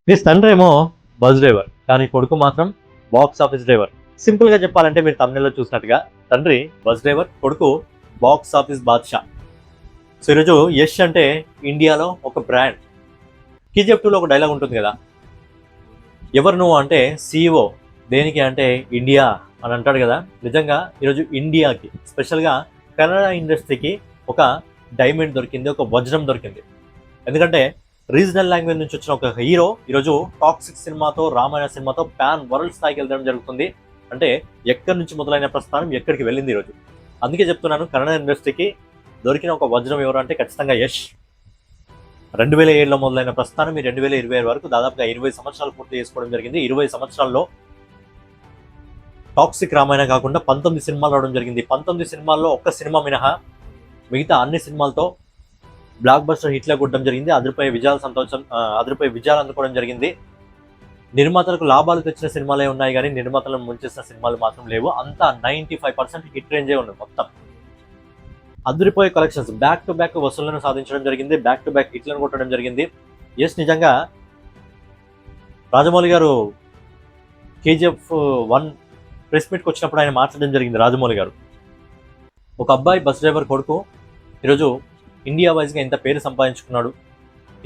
మీ తండ్రి ఏమో bus driver, కానీ కొడుకు మాత్రం బాక్స్ ఆఫీస్ డ్రైవర్. సింపుల్ గా చెప్పాలంటే మీరు తమిళలో చూసినట్టుగా తండ్రి బస్ డ్రైవర్, కొడుకు బాక్స్ ఆఫీస్ బాద్షా. సో ఈరోజు యష్ అంటే ఇండియాలో ఒక బ్రాండ్. కేజీఎఫ్ 2లో ఒక డైలాగ్ ఉంటుంది కదా, ఎవరు నువ్వు అంటే CEO, దేనికి అంటే ఇండియా అని అంటాడు కదా. నిజంగా ఈరోజు ఇండియాకి, స్పెషల్గా కన్నడ ఇండస్ట్రీకి ఒక డైమండ్ దొరికింది, ఒక వజ్రం దొరికింది. ఎందుకంటే రీజనల్ లాంగ్వేజ్ నుంచి వచ్చిన ఒక హీరో ఈరోజు టాక్సిక్ సినిమాతో, రామాయణ సినిమాతో పాన్ వరల్డ్ స్థాయికి వెళ్ళడం జరుగుతుంది. అంటే ఎక్కడి నుంచి మొదలైన ప్రస్థానం ఎక్కడికి వెళ్ళింది ఈరోజు. అందుకే చెప్తున్నాను, కన్నడ ఇండస్ట్రీకి దొరికిన ఒక వజ్రం ఎవరు అంటే ఖచ్చితంగా యష్. 2007లో మొదలైన ప్రస్థానం ఈ 2025 వరకు దాదాపుగా 20 సంవత్సరాలు పూర్తి చేసుకోవడం జరిగింది. 20 సంవత్సరాల్లో టాక్సిక్ రామాయణ కాకుండా 19 సినిమాలు రావడం జరిగింది. 19 సినిమాల్లో ఒక్క సినిమా మినహా మిగతా అన్ని సినిమాలతో బ్లాక్ బస్టర్ హిట్లా కొట్టడం జరిగింది. అదిరిపోయే విజయాలు అందుకోవడం జరిగింది. నిర్మాతలకు లాభాలు తెచ్చిన సినిమాలే ఉన్నాయి కానీ నిర్మాతలను ముంచేసిన సినిమాలు మాత్రం లేవు. అంతా 95% హిట్ రేంజే ఉన్నాయి. మొత్తం అదిరిపోయే కలెక్షన్స్, బ్యాక్ టు బ్యాక్ వసూళ్లను సాధించడం జరిగింది, బ్యాక్ టు బ్యాక్ హిట్లను కొట్టడం జరిగింది. ఎస్, నిజంగా రాజమౌళి గారు KGF 1 ప్రెస్ మీట్కి వచ్చినప్పుడు ఆయన మాట్లాడడం జరిగింది. రాజమౌళి గారు, ఒక అబ్బాయి బస్ డ్రైవర్ కొడుకు ఈరోజు ఇండియా వైజ్గా ఇంత పేరు సంపాదించుకున్నాడు.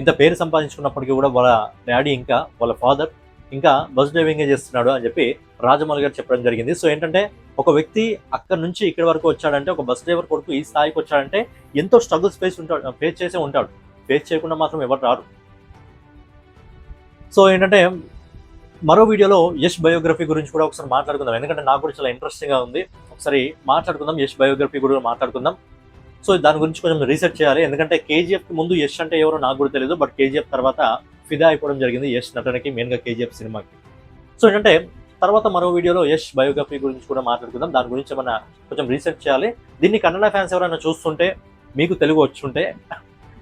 ఇంత పేరు సంపాదించుకున్నప్పటికీ కూడా వాళ్ళ డాడీ ఇంకా వాళ్ళ ఫాదర్ ఇంకా బస్ డ్రైవింగే చేస్తున్నాడు అని చెప్పి రాజమౌళి గారు చెప్పడం జరిగింది. సో ఏంటంటే, ఒక వ్యక్తి అక్కడ నుంచి ఇక్కడి వరకు వచ్చాడంటే, ఒక బస్ డ్రైవర్ కొడుకు ఈ స్థాయికి వచ్చాడంటే ఎంతో స్ట్రగుల్స్ ఫేస్ చేసే ఉంటాడు. ఫేస్ చేయకుండా మాత్రం ఎవరు రారు. సో ఏంటంటే, మరో వీడియోలో యష్ బయోగ్రఫీ గురించి కూడా ఒకసారి మాట్లాడుకుందాం. ఎందుకంటే నాకు కూడా చాలా ఇంట్రెస్టింగ్గా ఉంది. ఒకసారి మాట్లాడుకుందాం, యష్ బయోగ్రఫీ కూడా మాట్లాడుకుందాం. సో దాని గురించి కొంచెం రీసెర్చ్ చేయాలి. ఎందుకంటే KGF ముందు యష్ అంటే ఎవరో నాకు కూడా తెలియదు, బట్ KGF తర్వాత ఫిదా అయిపోవడం జరిగింది యష్ నటనకి, మెయిన్గా KGF సినిమాకి. సో ఏంటంటే, తర్వాత మరో వీడియోలో యష్ బయోగ్రఫీ గురించి కూడా మాట్లాడుకుందాం. దాని గురించి ఏమైనా కొంచెం రీసెర్చ్ చేయాలి. దీన్ని కన్నడ ఫ్యాన్స్ ఎవరైనా చూస్తుంటే, మీకు తెలుగు వచ్చుంటే,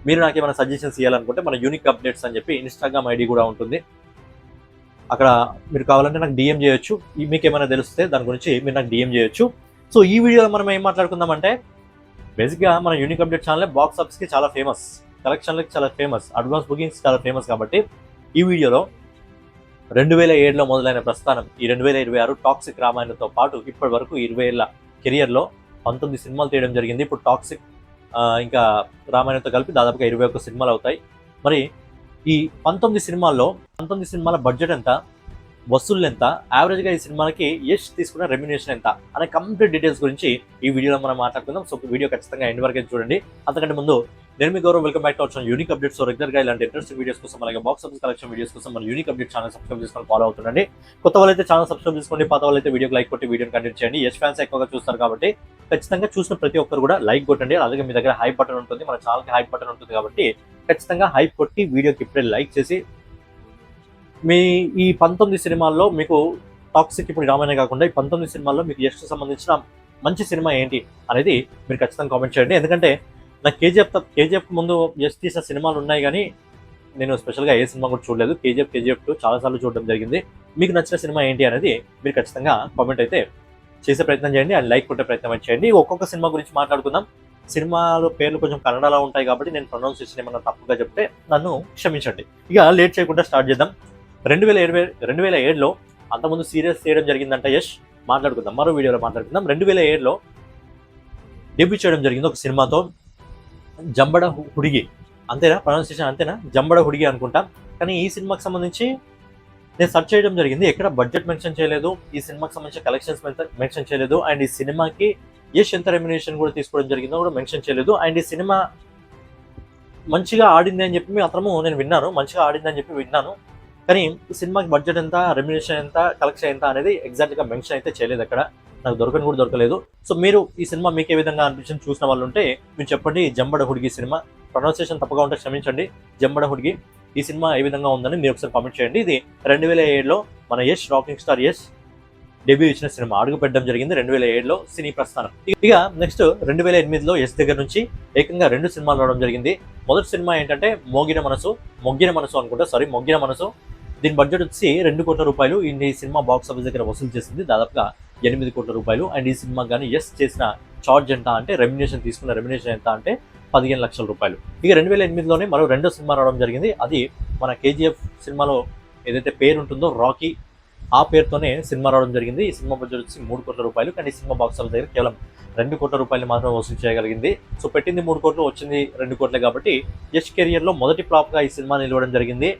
మీరు నాకు ఏమైనా సజెషన్స్ ఇవ్వాలనుకుంటే మన యూనిక్ అప్డేట్స్ అని చెప్పి ఇన్స్టాగ్రామ్ ఐడి కూడా ఉంటుంది. అక్కడ మీరు కావాలంటే నాకు DM చేయొచ్చు. మీకు ఏమైనా తెలిస్తే దాని గురించి మీరు నాకు DM చేయొచ్చు. సో ఈ వీడియోలో మనం ఏం మాట్లాడుకుందామంటే, బేసిక్గా మన యూనిక్ అప్డేట్ ఛానల్ బాక్స్ ఆఫీస్కి చాలా ఫేమస్, కలెక్షన్లకి చాలా ఫేమస్, అడ్వాన్స్ బుకింగ్స్ చాలా ఫేమస్. కాబట్టి ఈ వీడియోలో 2007లో మొదలైన ప్రస్థానం ఈ 2026 టాక్సిక్ రామాయణంతో పాటు ఇప్పటి వరకు 20 ఏళ్ల కెరియర్లో 19 సినిమాలు తీయడం జరిగింది. ఇప్పుడు టాక్సిక్ ఇంకా రామాయణంతో కలిపి దాదాపుగా 21 సినిమాలు అవుతాయి. మరి ఈ 19 సినిమాల బడ్జెట్ ఎంత, వసూళ్ళు ఎంత, యావరేజ్గా ఈ సినిమాలకి యష్ తీసుకున్న రెమ్యునేషన్ ఎంత అనే కంప్లీట్ డీటెయిల్స్ గురించి ఈ వీడియోలో మనం మాట్లాడుకుందాం. సో వీడియో ఖచ్చితంగా ఎండ్ వరకు చూడండి. అంతకంటే ముందు నేను మీ Gaurav, welcome back to our unique updates. రెగ్యులర్గా ఇలాంటి ఇంట్రెస్టింగ్ వీడియోస్ కోసం, అలాగే బాక్స్ ఆఫీస్ కలెక్షన్ వీడియోస్ కోసం మన యూనిక్ అప్డేట్ ఛానల్ సబ్స్క్రైబ్ చేసుకొని ఫాలో అవుతుండండి. కొత్త వాళ్ళైతే ఛానల్ సబ్స్క్రైబ్ చేసుకోండి, పాత వాళ్ళైతే వీడియోకి లైక్ కొట్టి వీడియోని కంటిన్యూ చేయండి. యష్ ఫ్యాన్స్ ఎక్కువగా చూస్తారు కాబట్టి ఖచ్చితంగా చూసిన ప్రతి ఒక్కరు కూడా లైక్ కొట్టండి. అలాగే మీ దగ్గర హైప్ బటన్ ఉంటుంది, మన ఛానల్కి హైప్ బటన్ ఉంటుంది కాబట్టి ఖచ్చితంగా హైప్ కొట్టి వీడియోకి ఇప్పుడే లైక్ చేసి, మీ ఈ 19 సినిమాల్లో మీకు టాక్సిక్ ఇప్పుడు రామాయణ కాకుండా ఈ 19 సినిమాల్లో మీకు యష్కి సంబంధించిన మంచి సినిమా ఏంటి అనేది మీరు ఖచ్చితంగా కామెంట్ చేయండి. ఎందుకంటే నాకు KGF ముందు యష్ తీసిన సినిమాలు ఉన్నాయి కానీ నేను స్పెషల్గా ఏ సినిమా కూడా చూడలేదు. KGF 2 చాలాసార్లు చూడడం జరిగింది. మీకు నచ్చిన సినిమా ఏంటి అనేది మీరు ఖచ్చితంగా కామెంట్ అయితే చేసే ప్రయత్నం చేయండి అండ్ లైక్ కొట్టే ప్రయత్నం చేయండి. ఒక్కొక్క సినిమా గురించి మాట్లాడుకుందాం. సినిమాలో పేర్లు కొంచెం కన్నడలో ఉంటాయి కాబట్టి నేను ప్రొనౌన్సియేషన్ ఏమన్నా తప్పుగా చెప్తే నన్ను క్షమించండి. ఇక లేట్ చేయకుండా స్టార్ట్ చేద్దాం. 2007లో అంతకుముందు సీరియస్ చేయడం జరిగిందంట యష్, మాట్లాడుకుందాం, మరో వీడియోలో మాట్లాడుకుందాం. 2007లో డెబ్యూ చేయడం జరిగింది ఒక సినిమాతో, జంబడ హుడిగి. అంతేనా ప్రొనౌన్సియేషన్? అంతేనా, జంబడ హుడిగి అనుకుంటా. కానీ ఈ సినిమాకి సంబంధించి నేను సెర్చ్ చేయడం జరిగింది, ఎక్కడ బడ్జెట్ మెన్షన్ చేయలేదు, ఈ సినిమాకి సంబంధించిన కలెక్షన్స్ మెన్షన్ చేయలేదు, అండ్ ఈ సినిమాకి యష్ ఎంత రెమ్యునేషన్ కూడా తీసుకోవడం జరిగిందో కూడా మెన్షన్ చేయలేదు. అండ్ ఈ సినిమా మంచిగా ఆడింది అని చెప్పి మాత్రము నేను విన్నాను, మంచిగా ఆడింది అని చెప్పి విన్నాను. కానీ ఈ సినిమాకి బడ్జెట్ ఎంత, రెమ్యునేషన్ ఎంత, కలెక్షన్ ఎంత అనేది ఎగ్జాక్ట్గా మెన్షన్ అయితే చేయలేదు. అక్కడ నాకు దొరకలేదు. సో మీరు ఈ సినిమా మీకు ఏ విధంగా అనిపించింది చూసిన వాళ్ళు ఉంటే మీరు చెప్పండి. జంబడ హుడిగి సినిమా, ప్రొనౌన్సియేషన్ తప్పుగా ఉంటే క్షమించండి. జంబడ హుడిగి ఈ సినిమా ఏ విధంగా ఉందని మీరు ఒకసారి కామెంట్ చేయండి. ఇది 2007లో మన Yash, rocking star Yash debut ఇచ్చిన సినిమా, అడుగు పెట్టడం జరిగింది 2007లో సినీ ప్రస్థానం. ఇక నెక్స్ట్ 2008లో యష్ దగ్గర నుంచి ఏకంగా 2 సినిమాలు రావడం జరిగింది. మొదటి సినిమా ఏంటంటే మొగ్గిన మనసు అనుకుంటా, మొగ్గిన మనసు. దీని బడ్జెట్ వచ్చి 2 కోట్ల రూపాయలు. ఈ సినిమా బాక్స్ ఆఫీస్ దగ్గర వసూలు చేసింది దాదాపుగా 8 కోట్ల రూపాయలు. అండ్ ఈ సినిమా కానీ యష్ చేసిన చార్జ్ ఎంత అంటే, తీసుకున్న రెమ్యునేషన్ ఎంత అంటే 15 లక్షల రూపాయలు. ఇక 2008లోనే మరో 2వ సినిమా రావడం జరిగింది. అది మన KGF సినిమాలో ఏదైతే పేరు ఉంటుందో రాకీ, ఆ పేరుతోనే సినిమా రావడం జరిగింది. ఈ సినిమా బడ్జెట్ వచ్చి 3 కోట్ల రూపాయలు. కానీ ఈ సినిమా బాక్స్ ఆఫీస్ దగ్గర కేవలం 2 కోట్ల రూపాయలు మాత్రం వసూలు చేయగలిగింది. సో పెట్టింది 3 కోట్లు, వచ్చింది 2 కోట్లే కాబట్టి యష్ కెరియర్లో మొదటి ఫ్లాప్గా ఈ సినిమా నిలవడం జరిగింది.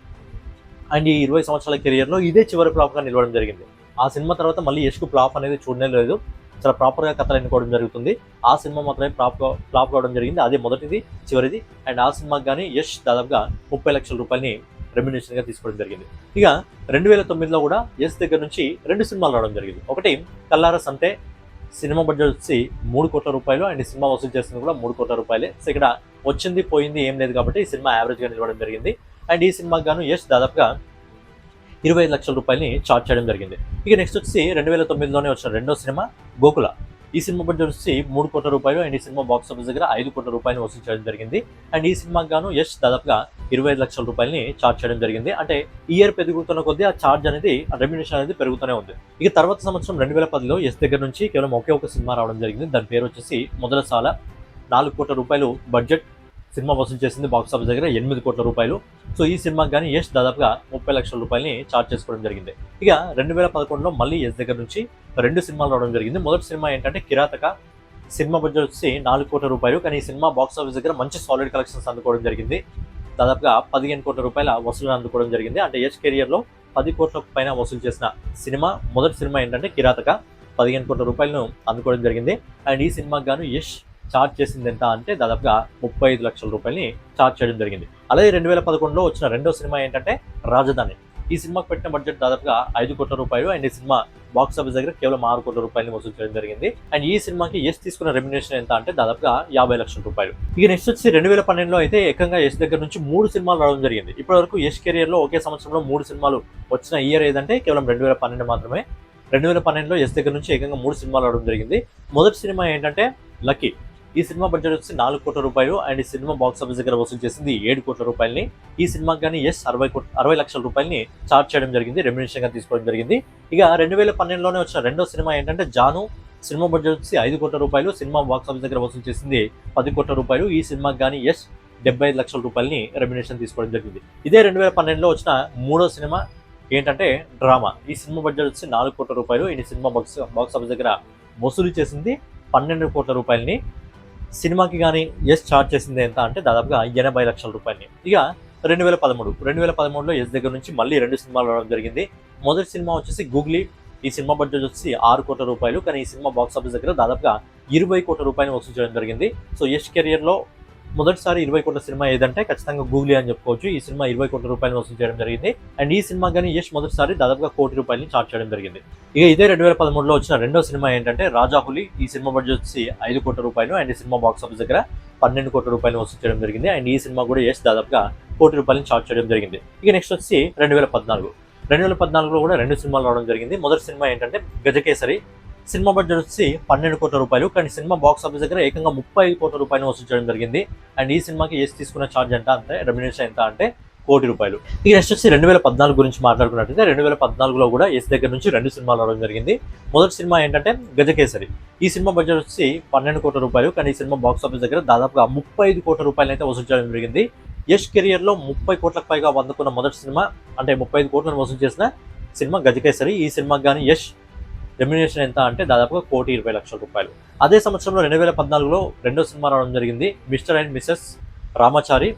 అండ్ ఈ 20 సంవత్సరాల కెరియర్లో ఇదే చివరి ఫ్లాప్గా నిలవడం జరిగింది. ఆ సినిమా తర్వాత మళ్ళీ యష్కు ఫ్లాప్ అనేది చూడనే లేదు. చాలా ప్రాపర్గా కథలు ఎన్నుకోవడం జరుగుతుంది. ఆ సినిమా మాత్రమే ఫ్లాప్ కావడం జరిగింది. అదే మొదటిది, చివరిది. అండ్ ఆ సినిమాకి కానీ యష్ దాదాపుగా 30 లక్షల రూపాయలని రెమ్యునేషన్గా తీసుకోవడం జరిగింది. ఇక 2009లో కూడా యష్ దగ్గర నుంచి 2 సినిమాలు రావడం జరిగింది. ఒకటి కల్లారస్ అంటే సినిమా బడ్జెట్ వచ్చి 3 కోట్ల రూపాయలు అండ్ ఈ సినిమా వసూలు చేస్తుంది కూడా 3 కోట్ల రూపాయలే. సో ఇక్కడ వచ్చింది పోయింది ఏం లేదు కాబట్టి ఈ సినిమా యావరేజ్గా నిలవడం జరిగింది. అండ్ ఈ సినిమాకి గాను యష్ దాదాపుగా 25 లక్షల రూపాయలని చార్జ్ చేయడం జరిగింది. ఇక నెక్స్ట్ వచ్చి 2009లోనే వచ్చిన రెండో సినిమా గోకుల. ఈ సినిమా బడ్జెట్ వచ్చి 3 కోట్ల రూపాయలు అండ్ ఈ సినిమా బాక్స్ ఆఫీస్ దగ్గర 5 కోట్ల రూపాయలు వసూలు చేయడం జరిగింది. అండ్ ఈ సినిమాకి గాను యష్ దాదాపుగా 25 లక్షల రూపాయలని చార్జ్ చేయడం జరిగింది. అంటే ఇయర్ పెరుగుతున్న కొద్దీ ఆ చార్జ్ అనేది, రెమ్యునేషన్ అనేది పెరుగుతూనే ఉంది. ఇక తర్వాత సంవత్సరం 2010లో యష్ దగ్గర నుంచి కేవలం ఒకే ఒక సినిమా రావడం జరిగింది. దాని పేరు వచ్చేసి మొదలసాల. 4 కోట్ల రూపాయలు బడ్జెట్ సినిమా వసూలు చేసింది బాక్స్ ఆఫీస్ దగ్గర 8 కోట్ల రూపాయలు. సో ఈ సినిమాకి కానీ యష్ దాదాపుగా 30 లక్షల రూపాయలని చార్జ్ చేసుకోవడం జరిగింది. ఇక 2011లో మళ్ళీ యష్ దగ్గర నుంచి 2 సినిమాలు రావడం జరిగింది. మొదటి సినిమా ఏంటంటే కిరాతక. సినిమా బడ్జెట్ వచ్చి 4 కోట్ల రూపాయలు. కానీ ఈ సినిమా బాక్స్ ఆఫీస్ దగ్గర మంచి సాలిడ్ కలెక్షన్స్ అందుకోవడం జరిగింది. దాదాపుగా 15 కోట్ల రూపాయల వసూలు అందుకోవడం జరిగింది. అంటే యష్ కెరియర్లో 10 కోట్ల పైన వసూలు చేసిన సినిమా మొదటి సినిమా ఏంటంటే కిరాతక. 15 కోట్ల రూపాయలను అందుకోవడం జరిగింది. అండ్ ఈ సినిమాకి గాను యష్ చార్జ్ చేసింది ఎంత అంటే దాదాపుగా 35 లక్షల రూపాయలని చార్జ్ చేయడం జరిగింది. అలాగే 2011లో వచ్చిన రెండో సినిమా ఏంటంటే రాజధాని. ఈ సినిమాకి పెట్టిన బడ్జెట్ దాదాపుగా 5 కోట్ల రూపాయలు. అండ్ ఈ సినిమా బాక్స్ ఆఫీస్ దగ్గర కేవలం 6 కోట్ల రూపాయలని వసూలు చేయడం జరిగింది. అండ్ ఈ సినిమాకి యష్ తీసుకున్న రెమ్యునేషన్ ఎంత అంటే దాదాపుగా 50 లక్షల రూపాయలు. ఇక నెక్స్ట్ వచ్చి 2012లో అయితే ఏకంగా యష్ దగ్గర నుంచి 3 సినిమాలు రావడం జరిగింది. ఇప్పటి వరకు యష్ కెరియర్లో ఒకే సంవత్సరంలో 3 సినిమాలు వచ్చిన ఇయర్ ఏదంటే కేవలం 2012 మాత్రమే. 2012లో యష్ దగ్గర నుంచి ఏకంగా 3 సినిమాలు రావడం జరిగింది. మొదటి సినిమా ఏంటంటే లక్కీ. ఈ సినిమా బడ్జెట్ వచ్చి 4 కోట్ల రూపాయలు. అండ్ ఈ సినిమా బాక్స్ ఆఫీస్ దగ్గర వసూలు చేసింది 7 కోట్ల రూపాయలని. ఈ సినిమాకి కానీ యష్ 60 లక్షల రూపాయలని చార్జ్ చేయడం జరిగింది, రెమ్యునేషన్గా తీసుకోవడం జరిగింది. ఇక 2012లోనే వచ్చిన రెండో సినిమా ఏంటంటే జాను. సినిమా బడ్జెట్ వచ్చి 5 కోట్ల రూపాయలు. సినిమా బాక్స్ ఆఫీస్ దగ్గర వసూలు చేసింది 10 కోట్ల రూపాయలు. ఈ సినిమాకి కానీ యష్ 75 లక్షల రూపాయలని రెమ్యునేషన్ తీసుకోవడం జరిగింది. ఇదే 2012లో వచ్చిన మూడో సినిమా ఏంటంటే డ్రామా. ఈ సినిమా బడ్జెట్ వచ్చి 4 కోట్ల రూపాయలు. ఈ సినిమా బాక్స్ ఆఫీస్ దగ్గర వసూలు చేసింది 12 కోట్ల రూపాయలని. సినిమాకి కానీ యష్ చార్జ్ చేసింది ఎంత అంటే దాదాపుగా 80 లక్షల రూపాయలని. ఇక 2013లో యష్ దగ్గర నుంచి మళ్ళీ 2 సినిమాలు రావడం జరిగింది. మొదటి సినిమా వచ్చేసి గూగ్లీ. ఈ సినిమా బడ్జెట్ వచ్చి 6 కోట్ల రూపాయలు. కానీ ఈ సినిమా బాక్స్ ఆఫీస్ దగ్గర దాదాపుగా 20 కోట్ల రూపాయలు వసూలు చేయడం జరిగింది. సో యష్ కెరియర్లో మొదటిసారి 20 కోట్ల సినిమా ఏదంటే ఖచ్చితంగా గూగ్లీ అని చెప్పుకోవచ్చు. ఈ సినిమా 20 కోట్ల రూపాయలు వసూలు చేయడం జరిగింది. అండ్ ఈ సినిమా కానీ యష్ మొదటిసారి దాదాపుగా 1 కోటి రూపాయలని చార్జ్ చేయడం జరిగింది. ఇక ఇదే 2013లో వచ్చిన రెండో సినిమా ఏంటంటే రాజాహులి. ఈ సినిమా బడ్జెట్ వచ్చి 5 కోట్ల రూపాయలు. అండ్ ఈ సినిమా బాక్స్ ఆఫీస్ దగ్గర 12 కోట్ల రూపాయలు వసూలు చేయడం జరిగింది. అండ్ ఈ సినిమా కూడా యష్ దాదాపుగా 1 కోటి రూపాయలని చార్జ్ చేయడం జరిగింది. ఇక నెక్స్ట్ వచ్చి 2014లో కూడా 2 సినిమాలు రావడం జరిగింది. మొదటి సినిమా ఏంటంటే గజకేసరి. సినిమా బడ్జెట్ వచ్చి 12 కోట్ల రూపాయలు. కానీ సినిమా బాక్స్ ఆఫీస్ దగ్గర ఏకంగా 35 కోట్ల రూపాయలు వసూలు చేయడం జరిగింది. అండ్ ఈ సినిమాకి యష్ తీసుకున్న ఛార్జ్ ఎంత అంటే రెమ్యునేషన్ ఎంత అంటే 1 కోటి రూపాయలు. ఇక నెక్స్ట్ వచ్చి 2014 గురించి మాట్లాడుకున్నట్టయితే 2014లో కూడా యష్ దగ్గర నుంచి 2 సినిమాలు రావడం జరిగింది. మొదటి సినిమా ఏంటంటే గజకేసరి. ఈ సినిమా బడ్జెట్ వచ్చి 12 కోట్ల రూపాయలు. కానీ ఈ సినిమా బాక్స్ ఆఫీస్ దగ్గర దాదాపుగా 35 కోట్ల రూపాయలు అయితే వసూలు చేయడం జరిగింది. యష్ కెరియర్లో 30 కోట్లకు పైగా అందుకున్న మొదటి సినిమా, అంటే 35 కోట్లను వసూలు చేసిన సినిమా గజకేసరి. ఈ సినిమాకి కానీ యష్ రెమ్యునేషన్ ఎంత అంటే దాదాపుగా 1,20 లక్షల రూపాయలు. అదే సంవత్సరంలో 2014లో రెండో సినిమా రావడం జరిగింది, మిస్టర్ అండ్ మిసెస్ రామాచారి.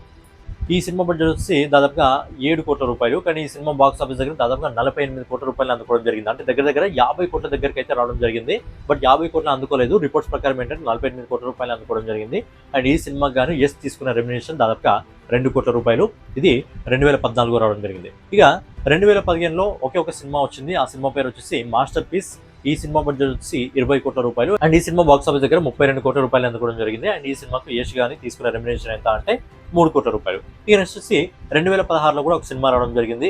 ఈ సినిమా బడ్జెట్ వచ్చి దాదాపుగా 7 కోట్ల రూపాయలు. కానీ ఈ సినిమా బాక్స్ ఆఫీస్ దగ్గర దాదాపుగా 48 కోట్ల రూపాయలు అందుకోవడం జరిగింది. అంటే దగ్గర 50 కోట్ల దగ్గరికి అయితే రావడం జరిగింది. బట్ 50 కోట్లు అందుకోలేదు. రిపోర్ట్స్ ప్రకారం ఏంటంటే 48 కోట్ల రూపాయలు అందుకోవడం జరిగింది. అండ్ ఈ సినిమాకి గాను యష్ తీసుకున్న రెమ్యునేషన్ దాదాపుగా 2 కోట్ల రూపాయలు. ఇది 2014 రావడం జరిగింది. ఇక 2015లో ఒకే ఒక సినిమా వచ్చింది. ఆ సినిమా పేరు వచ్చేసి మాస్టర్ పీస్. ఈ సినిమా బడ్జెట్ వచ్చి 20 కోట్ల రూపాయలు. అండ్ ఈ సినిమా బాక్స్ ఆఫీస్ దగ్గర 32 కోట్ల రూపాయలు అందుకోవడం జరిగింది. అండ్ ఈ సినిమాకు యష్ గాని తీసుకున్న రెమ్యునేషన్ ఎంత అంటే 3 కోట్ల రూపాయలు. ఇక నెక్స్ట్ వచ్చి 2016లో కూడా ఒక సినిమా రావడం జరిగింది,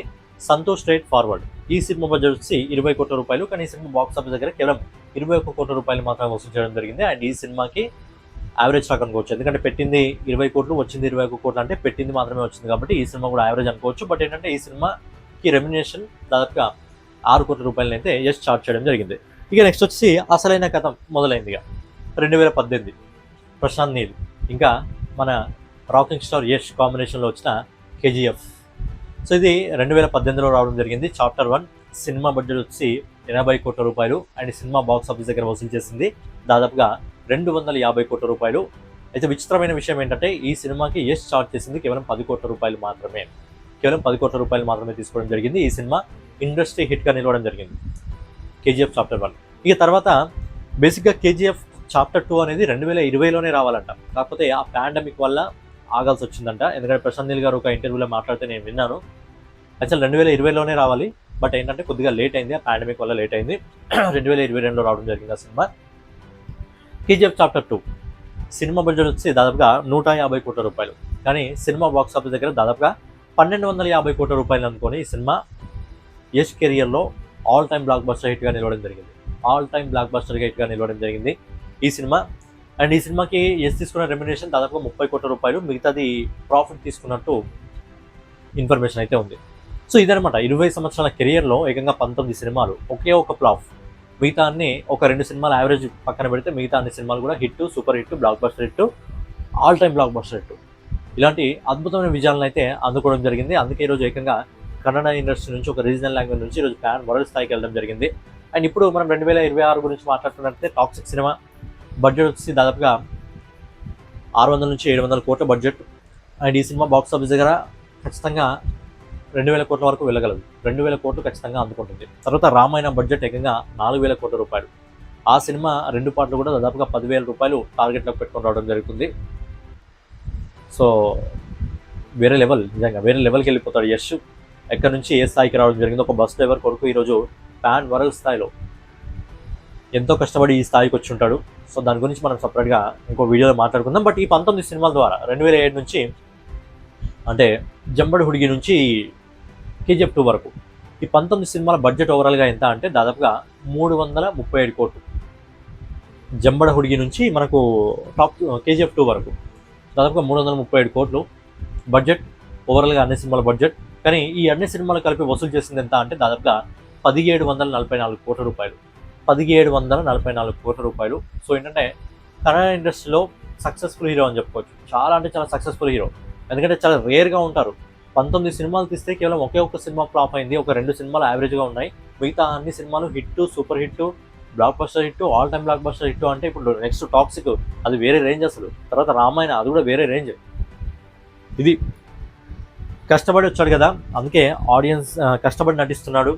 సంతోష్ స్ట్రైట్ ఫార్వర్డ్. ఈ సినిమా బడ్జెట్ వచ్చి 20 కోట్ల రూపాయలు. కానీ ఈ సినిమా బాక్స్ ఆఫీస్ దగ్గర కేవలం 21 కోట్ల రూపాయలు మాత్రమే వసూలు చేయడం జరిగింది. అండ్ ఈ సినిమాకి యావరేజ్ టాక్ అనుకోవచ్చు. ఎందుకంటే పెట్టింది 20 కోట్లు, వచ్చింది 21 కోట్లు, అంటే పెట్టింది మాత్రమే వచ్చింది కాబట్టి ఈ సినిమా కూడా యావరేజ్ అనుకోవచ్చు. బట్ ఏంటంటే ఈ సినిమాకి రెమ్యునేషన్ దాదాపుగా 6 కోట్ల రూపాయలు అయితే యష్ చార్జ్ చేయడం జరిగింది. ఇక నెక్స్ట్ వచ్చి అసలైన కథ మొదలైంది. ఇక 2018 ప్రశాంత్ నీల్ ఇంకా మన రాకింగ్ స్టార్ యష్ కాంబినేషన్లో వచ్చిన కేజీఎఫ్. సో ఇది 2018లో రావడం జరిగింది. చాప్టర్ 1 సినిమా బడ్జెట్ వచ్చి 80 కోట్ల రూపాయలు అండ్ సినిమా బాక్స్ ఆఫీస్ దగ్గర వసూలు చేసింది దాదాపుగా 250 కోట్ల రూపాయలు. అయితే విచిత్రమైన విషయం ఏంటంటే ఈ సినిమాకి యష్ చార్జ్ చేసింది కేవలం 10 కోట్ల రూపాయలు మాత్రమే. కేవలం 10 కోట్ల రూపాయలు మాత్రమే తీసుకోవడం జరిగింది. ఈ సినిమా ఇండస్ట్రీ హిట్గా నిలవడం జరిగింది కేజీఎఫ్ చాప్టర్ 1. ఇక తర్వాత బేసిక్గా కేజీఎఫ్ చాప్టర్ 2 అనేది 2020లోనే రావాలంట. కాకపోతే ఆ పాండమిక్ వల్ల ఆగాల్సి వచ్చిందంట. ఎందుకంటే ప్రశాంత్ నీల్ గారు ఒక ఇంటర్వ్యూలో మాట్లాడితే నేను విన్నాను. యాక్చువల్ 2020లోనే రావాలి, బట్ ఏంటంటే కొద్దిగా లేట్ అయింది, ఆ పాండమిక్ వల్ల లేట్ అయింది. 2022లో రావడం జరిగింది ఆ cinema. KGF chapter 2 cinema budget వచ్చి దాదాపుగా 150 కోట్ల రూపాయలు. కానీ సినిమా బాక్స్ ఆఫీస్ దగ్గర దాదాపుగా 1250 కోట్ల రూపాయలు అనుకొని ఈ సినిమా యష్ కెరియర్లో ఆల్ టైమ్ బ్లాక్ బస్టర్ హిట్గా నిలవడం జరిగింది. ఆల్ టైమ్ బ్లాక్ బస్టర్ హిట్గా నిలవడం జరిగింది ఈ సినిమా. అండ్ ఈ సినిమాకి యష్ తీసుకున్న రెమ్యునరేషన్ దాదాపుగా 30 కోట్ల రూపాయలు, మిగతాది ప్రాఫిట్ తీసుకున్నట్టు ఇన్ఫర్మేషన్ అయితే ఉంది. సో ఇదనమాట 20 సంవత్సరాల కెరియర్లో ఏకంగా 19 సినిమాలు, ఒకే ఒక ఫ్లాప్. మిగతా అన్ని ఒక 2 సినిమాలు యావరేజ్ పక్కన పెడితే మిగతా అన్ని సినిమాలు కూడా hit, super hit, block buster hit, all time block buster hit, ఇలాంటి అద్భుతమైన విజయాలను అయితే అందుకోవడం జరిగింది. అందుకే ఈరోజు ఏకంగా కన్నడ ఇండస్ట్రీ నుంచి ఒక రీజనల్ లాంగ్వేజ్ నుంచి ఈరోజు ప్యాన్ వరల్డ్ స్థాయికి వెళ్ళడం జరిగింది. అండ్ ఇప్పుడు మనం 2026 గురించి మాట్లాడుతున్నట్లయితే టాక్సిక్ సినిమా బడ్జెట్ వచ్చి దాదాపుగా 600 నుంచి 700 కోట్ల బడ్జెట్. అండ్ ఈ సినిమా బాక్స్ ఆఫీస్ దగ్గర ఖచ్చితంగా 2000 కోట్ల వరకు వెళ్ళగలదు. 2000 కోట్లు ఖచ్చితంగా అందుకుంటుంది. తర్వాత రామాయణ బడ్జెట్ ఏకంగా 4000 కోట్ల రూపాయలు. ఆ సినిమా 2 పార్ట్లు కూడా దాదాపుగా 10,000 రూపాయలు టార్గెట్లోకి పెట్టుకొని రావడం జరుగుతుంది. సో వేరే లెవెల్, నిజంగా వేరే లెవెల్కి వెళ్ళిపోతాడు యష్. ఎక్కడి నుంచి ఏ స్థాయికి రావడం జరిగింది. ఒక బస్ డ్రైవర్ కొడుకు ఈరోజు ప్యాన్ వరల్డ్ స్థాయిలో ఎంతో కష్టపడి ఈ స్థాయికి వచ్చి ఉంటాడు. సో దాని గురించి మనం సపరేట్గా ఇంకో వీడియోలో మాట్లాడుకుందాం. బట్ ఈ 19 సినిమాల ద్వారా 2007 నుంచి అంటే జంబడ్ హుడిగి నుంచి కేజీఎఫ్ 2 వరకు ఈ 19 సినిమాల బడ్జెట్ ఓవరాల్గా ఎంత అంటే దాదాపుగా 337 కోట్లు. జంబడ్ హుడిగి నుంచి మనకు టాప్ కేజీఎఫ్ 2 వరకు దాదాపుగా 337 కోట్లు బడ్జెట్ ఓవరాల్గా అన్ని సినిమాల బడ్జెట్. కానీ ఈ అన్ని సినిమాలు కలిపి వసూలు చేసింది ఎంత అంటే దాదాపుగా 1744 కోట్ల రూపాయలు. 1744 కోట్ల రూపాయలు. సో ఏంటంటే కన్నడ ఇండస్ట్రీలో సక్సెస్ఫుల్ హీరో అని చెప్పుకోవచ్చు. చాలా అంటే చాలా సక్సెస్ఫుల్ హీరో. ఎందుకంటే చాలా రేర్గా ఉంటారు. 19 సినిమాలు తీస్తే కేవలం ఒకే ఒక్క సినిమా ఫ్లాప్ అయింది, ఒక 2 సినిమాలు యావరేజ్గా ఉన్నాయి. మిగతా అన్ని సినిమాలు hit, super hit, block buster hit, all time block buster hit. అంటే ఇప్పుడు నెక్స్ట్ టాక్సిక్, అది వేరే రేంజ్ అసలు. తర్వాత రామాయణ, అది కూడా వేరే రేంజ్. ఇది కష్టపడి వచ్చాడు కదా, అందుకే ఆడియన్స్ కష్టపడి నటిస్తున్నాడు,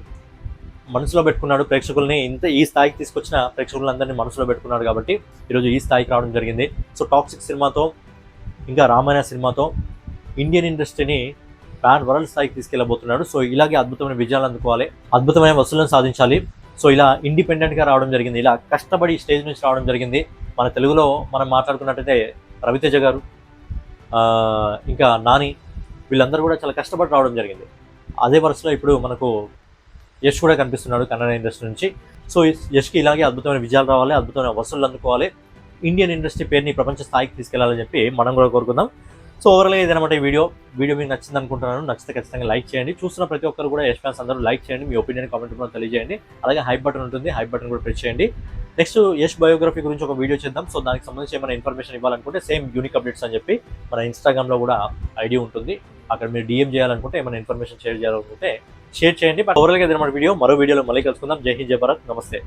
మనసులో పెట్టుకున్నాడు ప్రేక్షకుల్ని. ఈ స్థాయికి తీసుకొచ్చిన ప్రేక్షకులందరినీ మనసులో పెట్టుకున్నాడు కాబట్టి ఈరోజు ఈ స్థాయికి రావడం జరిగింది. సో టాక్సిక్ సినిమాతో ఇంకా రామాయణ సినిమాతో ఇండియన్ ఇండస్ట్రీని ప్యాన్ వరల్డ్ స్థాయికి తీసుకెళ్ళబోతున్నాడు. సో ఇలాగే అద్భుతమైన విజయాలు అందుకోవాలి, అద్భుతమైన వసూలను సాధించాలి. సో ఇలా ఇండిపెండెంట్గా రావడం జరిగింది, ఇలా కష్టపడి స్టేజ్ నుంచి రావడం జరిగింది. మన తెలుగులో మనం మాట్లాడుకున్నట్టయితే రవితేజ గారు, ఇంకా నాని, వీళ్ళందరూ కూడా చాలా కష్టపడి రావడం జరిగింది. అదే వరుసలో ఇప్పుడు మనకు యష్ కూడా కనిపిస్తున్నాడు కన్నడ ఇండస్ట్రీ నుంచి. సో యష్కి ఇలాగే అద్భుతమైన విజయాలు రావాలి, అద్భుతమైన వసూళ్ళు అందుకోవాలి, ఇండియన్ ఇండస్ట్రీ పేరుని ప్రపంచ స్థాయికి తీసుకెళ్లాలని చెప్పి మనం కూడా కోరుకుందాం. సో ఓవరాల్గా ఇదనమాట ఈ వీడియో మీకు నచ్చింది అనుకుంటున్నాను. నచ్చితే ఖచ్చితంగా లైక్ చేయండి. చూస్తున్న ప్రతి ఒక్కరు కూడా యష్ ఫ్యాన్స్ అందరూ లైక్ చేయండి, మీ ఒపీనియన్ కామెంట్ కూడా తెలియజేయండి. అలాగే హైప్ బటన్ ఉంటుంది, హైప్ బటన్ కూడా ప్రెస్ చేయండి. నెక్స్ట్ యష్ బయోగ్రఫీ గురించి ఒక వీడియో చేద్దాం. సో దానికి సంబంధించి ఏమైనా ఇన్ఫర్మేషన్ ఇవ్వాలనుకుంటే సేమ్ యూనిక్ అప్డేట్స్ అని చెప్పి మన ఇన్స్టాగ్రామ్లో కూడా ఐడి ఉంటుంది, అక్కడ మీరు డిఎం చేయాలనుకుంటే ఏమైనా ఇన్ఫర్మేషన్ షేర్ చేయాలనుకుంటే షేర్ చేయండి. బట్ ఓవరాల్గా ఇదనమాట వీడియో. మరో వీడియోలో మళ్ళీ కలుసుకుందాం. జై హింద్, జై భారత్, నమస్తే.